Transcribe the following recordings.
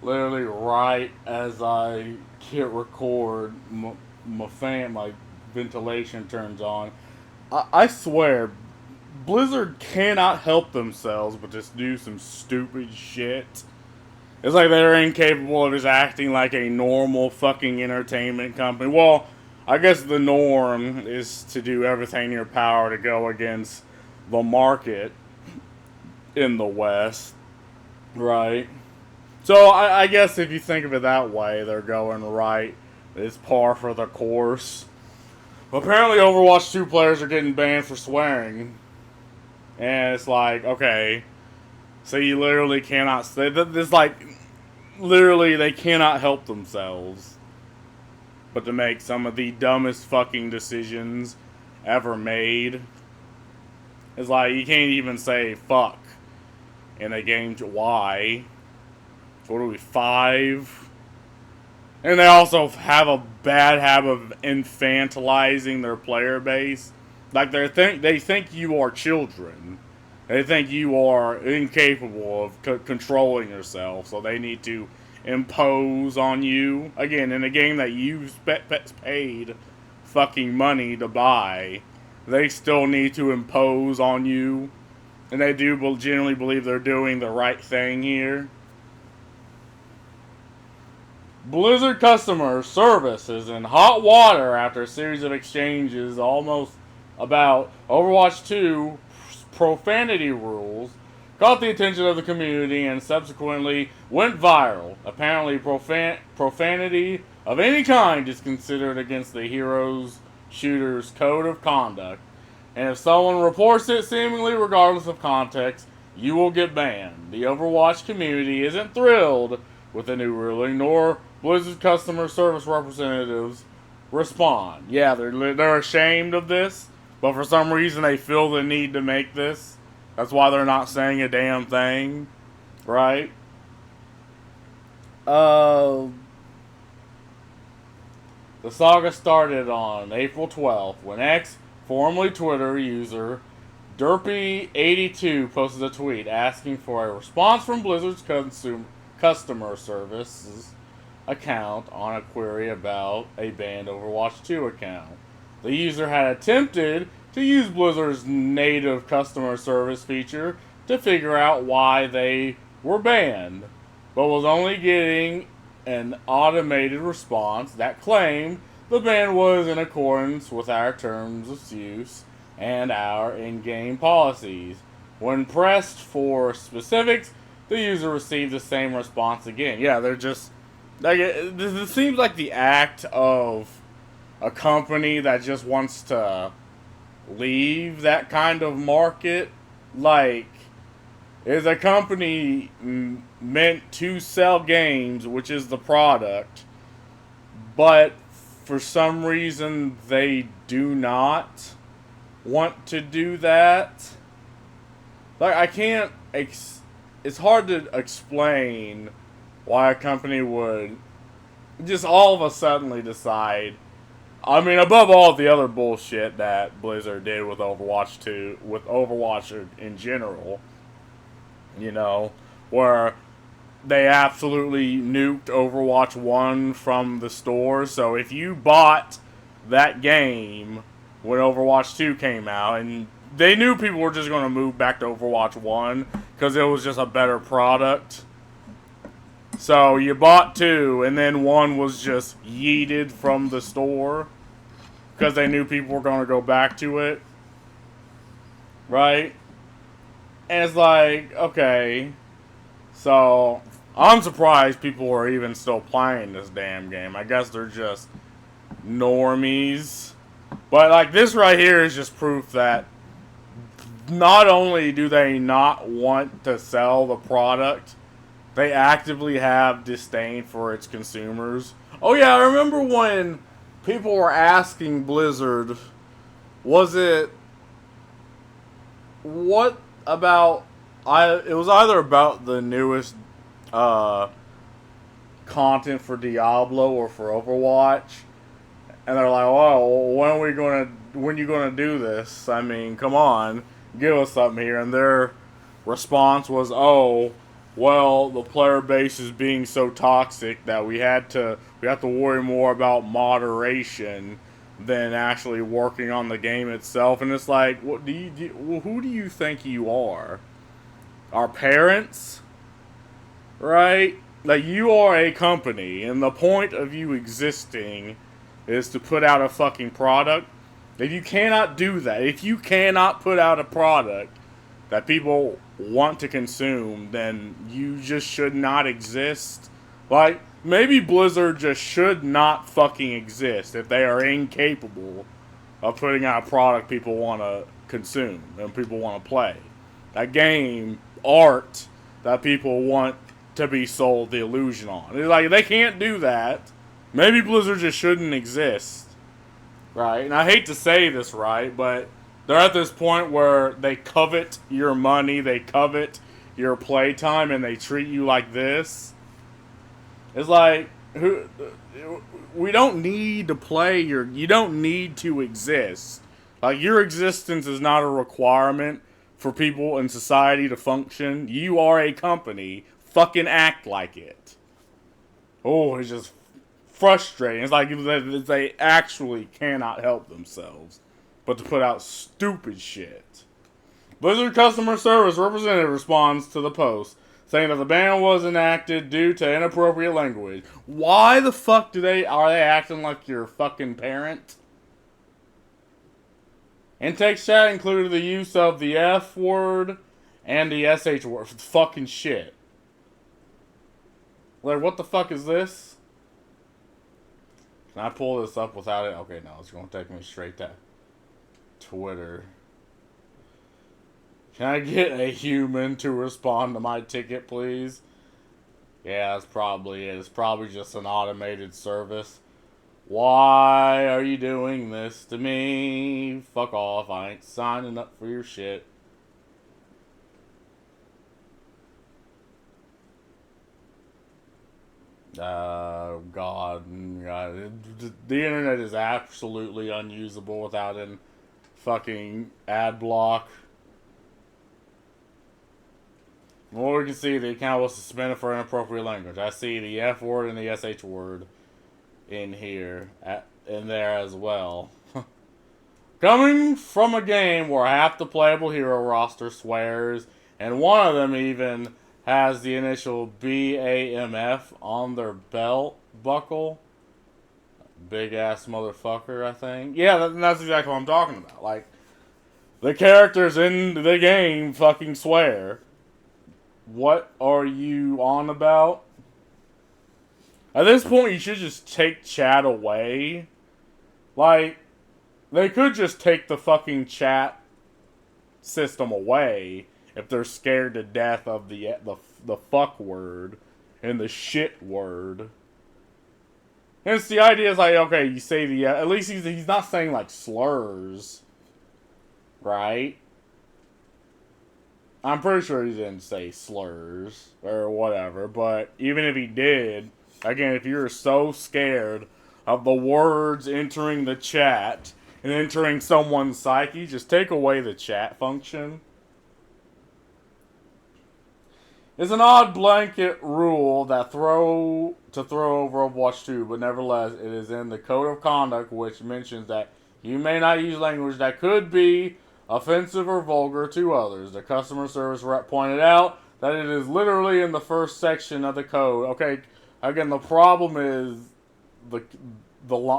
literally right as I hit record, my fan, my ventilation turns on. I swear, Blizzard cannot help themselves but just do some stupid shit. It's like they're incapable of just acting like a normal fucking entertainment company. Well, I guess the norm is to do everything in your power to go against the market in the West, right? So I guess if you think of it that way, they're going right. It's par for the course. Apparently, Overwatch 2 players are getting banned for swearing. And it's like, okay, so you literally cannot say that. This like, literally, they cannot help themselves but to make some of the dumbest fucking decisions ever made. It's like, you can't even say fuck in a game. Why? What are we, 5? And they also have a bad habit of infantilizing their player base. Like they think you are children. They think you are incapable of controlling yourself, so they need to impose on you. Again, in a game that you paid fucking money to buy, they still need to impose on you. And they do generally believe they're doing the right thing here. Blizzard customer service is in hot water after a series of exchanges almost about Overwatch 2 profanity rules caught the attention of the community and subsequently went viral. Apparently, profanity of any kind is considered against the hero's shooter's code of conduct, and if someone reports it seemingly regardless of context, you will get banned. The Overwatch community isn't thrilled with the new ruling, nor Blizzard customer service representatives respond. Yeah, they're ashamed of this, but for some reason they feel the need to make this. That's why they're not saying a damn thing, right? Uh, the saga started on April 12th when formerly Twitter user Derpy82 posted a tweet asking for a response from Blizzard's customer services account on a query about a banned Overwatch 2 account. The user had attempted to use Blizzard's native customer service feature to figure out why they were banned, but was only getting an automated response that claimed the ban was in accordance with our terms of use and our in-game policies. When pressed for specifics, the user received the same response again. Yeah, they're just like, this seems like the act of a company that just wants to leave that kind of market. Like, is a company meant to sell games, which is the product, but for some reason they do not want to do that? Like, I can't. It's hard to explain why a company would just all of a suddenly decide. I mean, above all the other bullshit that Blizzard did with Overwatch 2, with Overwatch in general, you know, where they absolutely nuked Overwatch 1 from the store. So if you bought that game when Overwatch 2 came out, and they knew people were just going to move back to Overwatch 1 because it was just a better product. So you bought 2, and then 1 was just yeeted from the store because they knew people were going to go back to it. Right? And it's like, okay. So, I'm surprised people are even still playing this damn game. I guess they're just normies. But, like, this right here is just proof that not only do they not want to sell the product, they actively have disdain for its consumers. Oh yeah, I remember when people were asking Blizzard, was it, what about, it was either about the newest content for Diablo or for Overwatch, and they're like, "Oh, when you gonna do this? I mean, come on, give us something here." And their response was, "Oh, well, the player base is being so toxic that we have to worry more about moderation than actually working on the game itself. And it's like, what who do you think you are? Our parents, right? Like, you are a company, and the point of you existing is to put out a fucking product. If you cannot do that, if you cannot put out a product that people want to consume, then you just should not exist. Like, maybe Blizzard just should not fucking exist if they are incapable of putting out a product people want to consume and people want to play. That game, art that people want to be sold the illusion on. It's like, they can't do that. Maybe Blizzard just shouldn't exist. Right? And I hate to say this, right? But they're at this point where they covet your money, they covet your playtime, and they treat you like this. It's like, we don't need to play you don't need to exist. Like, your existence is not a requirement for people in society to function. You are a company. Fucking act like it. Oh, it's just frustrating. It's like they actually cannot help themselves but to put out stupid shit. Blizzard customer service representative responds to the post, saying that the ban was enacted due to inappropriate language. Why the fuck are they acting like your fucking parent? Intake chat included the use of the F word and the SH word. Fucking shit. Like, what the fuck is this? Can I pull this up without it? Okay, no, it's going to take me straight to Twitter. Can I get a human to respond to my ticket, please? Yeah, that's probably it. It's probably just an automated service. Why are you doing this to me? Fuck off. I ain't signing up for your shit. God. The internet is absolutely unusable without an fucking ad block. Well, we can see the account was suspended for inappropriate language. I see the F word and the SH word in here, in there as well. Coming from a game where half the playable hero roster swears, and one of them even has the initial BAMF on their belt buckle. Big ass motherfucker, I think. Yeah, that's exactly what I'm talking about. Like, the characters in the game fucking swear. What are you on about? At this point, you should just take chat away. Like, they could just take the fucking chat system away if they're scared to death of the fuck word and the shit word. And it's the idea is like, okay, you say the at least he's not saying like slurs, right? I'm pretty sure he didn't say slurs or whatever, but even if he did, again, if you're so scared of the words entering the chat and entering someone's psyche, just take away the chat function. It's an odd blanket rule that throw Overwatch 2, but nevertheless, it is in the code of conduct, which mentions that you may not use language that could be offensive or vulgar to others. The customer service rep pointed out that it is literally in the first section of the code. Okay, again, the problem is the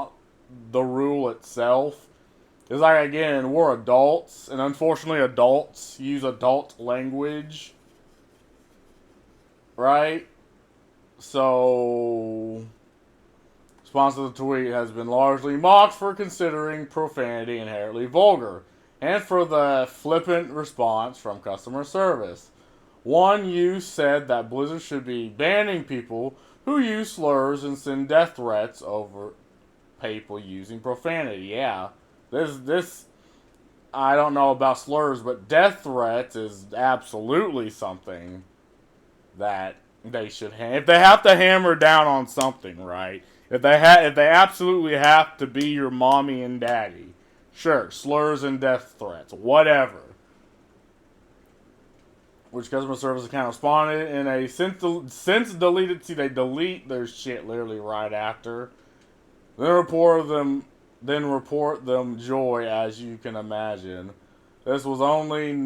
rule itself. It's like, again, we're adults, and unfortunately adults use adult language. Right? So, response to the tweet has been largely mocked for considering profanity inherently vulgar, and for the flippant response from customer service. One use said that Blizzard should be banning people who use slurs and send death threats over people using profanity. Yeah, this I don't know about slurs, but death threats is absolutely something that they should if they have to hammer down on something, right? If they absolutely have to be your mommy and daddy, sure, slurs and death threats, whatever. which customer service account responded in a since deleted. See, they delete their shit literally right after. Then report them joy, as you can imagine. This was only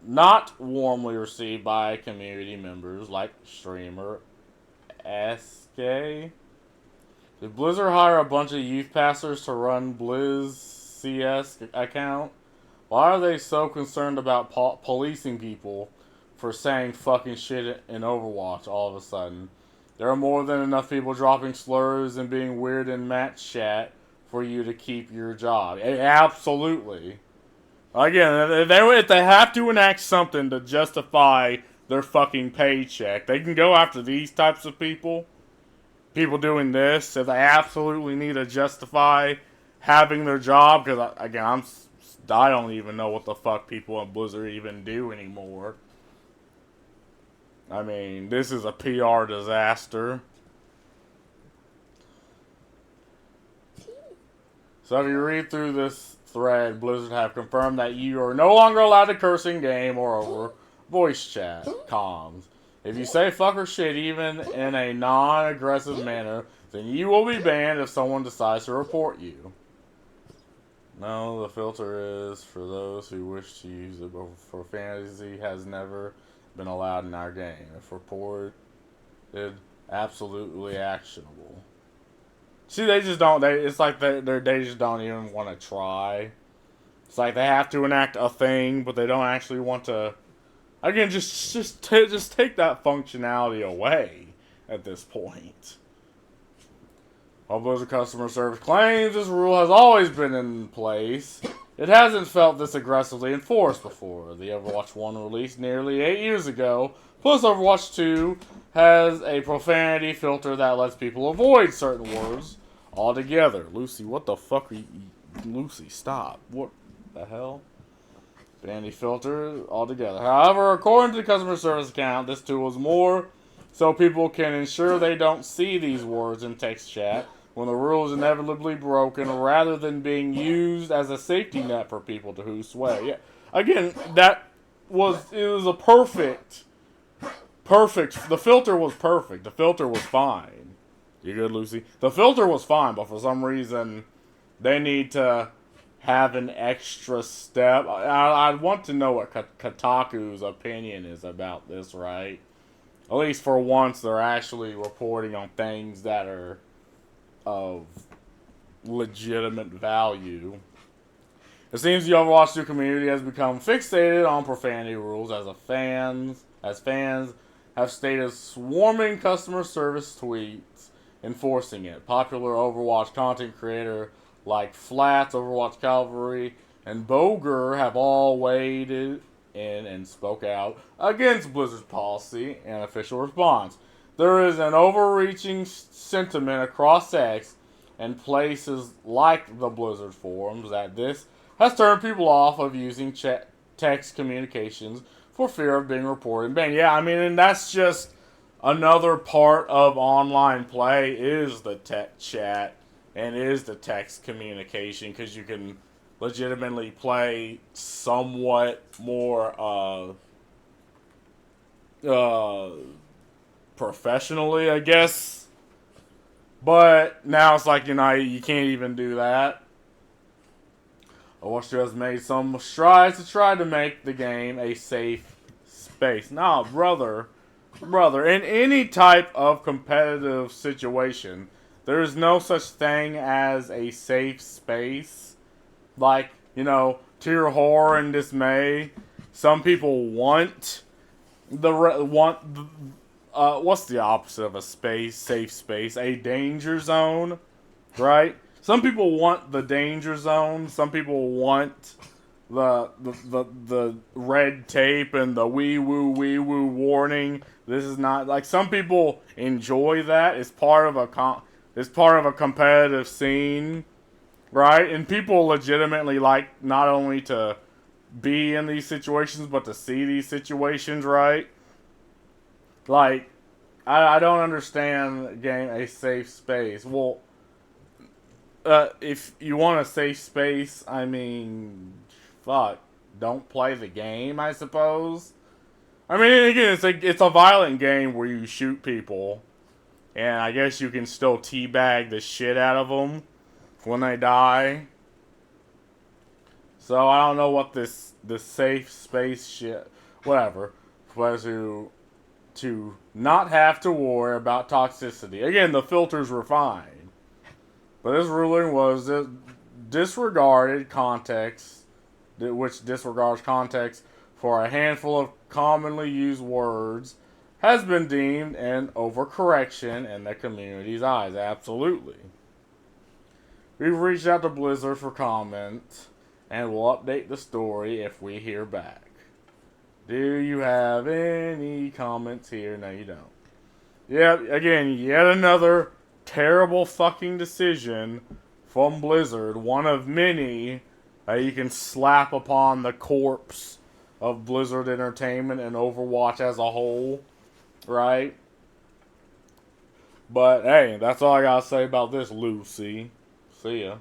not warmly received by community members like streamer SK. Did Blizzard hire a bunch of youth passers to run Blizz CS account? Why are they so concerned about policing people for saying fucking shit in Overwatch all of a sudden? There are more than enough people dropping slurs and being weird in match chat for you to keep your job. Absolutely. Again, if they have to enact something to justify their fucking paycheck, they can go after these types of people. People doing this, if they absolutely need to justify having their job, because again, I don't even know what the fuck people in Blizzard even do anymore. I mean, this is a PR disaster. So if you read through this thread, Blizzard have confirmed that you are no longer allowed to curse in game or over voice chat comms. If you say fuck or shit even in a non-aggressive manner, then you will be banned if someone decides to report you. No, the filter is for those who wish to use it, but profanity has never been allowed in our game. If reported, absolutely actionable. See, they just don't. It's like they just don't even want to try. It's like they have to enact a thing, but they don't actually want to. Again, just take that functionality away at this point. While Blizzard customer service claims this rule has always been in place, it hasn't felt this aggressively enforced before. The Overwatch 1 release nearly 8 years ago, plus Overwatch 2 has a profanity filter that lets people avoid certain words altogether. Lucy, what the fuck are you... Lucy, stop. What the hell? Profanity filter altogether. However, according to the customer service account, this tool is more so people can ensure they don't see these words in text chat when the rule is inevitably broken, rather than being used as a safety net for people to who sway. Yeah. Again, it was a perfect. The filter was perfect. The filter was fine. You good, Lucy? The filter was fine, but for some reason, they need to have an extra step. I want to know what Kotaku's opinion is about this, right? At least for once, they're actually reporting on things that are of legitimate value. It seems the Overwatch 2 community has become fixated on profanity rules as fans have stated swarming customer service tweets enforcing it. Popular Overwatch content creator like Flats, Overwatch Cavalry, and Boger have all weighed in and spoke out against Blizzard's policy and official response. There is an overreaching sentiment across X and places like the Blizzard forums that this has turned people off of using text communications for fear of being reported and banned. Yeah, I mean, and that's just another part of online play is the tech chat and is the text communication, because you can legitimately play somewhat more professionally, I guess. But now it's like, you can't even do that. Overwatch 2 has made some strides to try to make the game a safe space. Nah, brother, in any type of competitive situation, there is no such thing as a safe space. Like, to your horror and dismay, some people want what's the opposite of a safe space? A danger zone, right? Some people want the danger zone. Some people want the red tape and the wee woo warning. This is not like, some people enjoy that. It's part of a competitive scene, right? And people legitimately like not only to be in these situations, but to see these situations, right? Like, I don't understand game a safe space. Well, if you want a safe space, I mean, fuck, don't play the game, I suppose. I mean, again, it's a violent game where you shoot people, and I guess you can still teabag the shit out of them when they die. So I don't know what this safe space shit, whatever, was to not have to worry about toxicity. Again, the filters were fine, but this ruling was disregarded context, which disregards context for a handful of commonly used words, has been deemed an overcorrection in the community's eyes. Absolutely. We've reached out to Blizzard for comment, and we'll update the story if we hear back. Do you have any comments here? No, you don't. Yeah, again, yet another terrible fucking decision from Blizzard. One of many that you can slap upon the corpse of Blizzard Entertainment and Overwatch as a whole, right? But hey, that's all I gotta say about this, Lucy. See ya.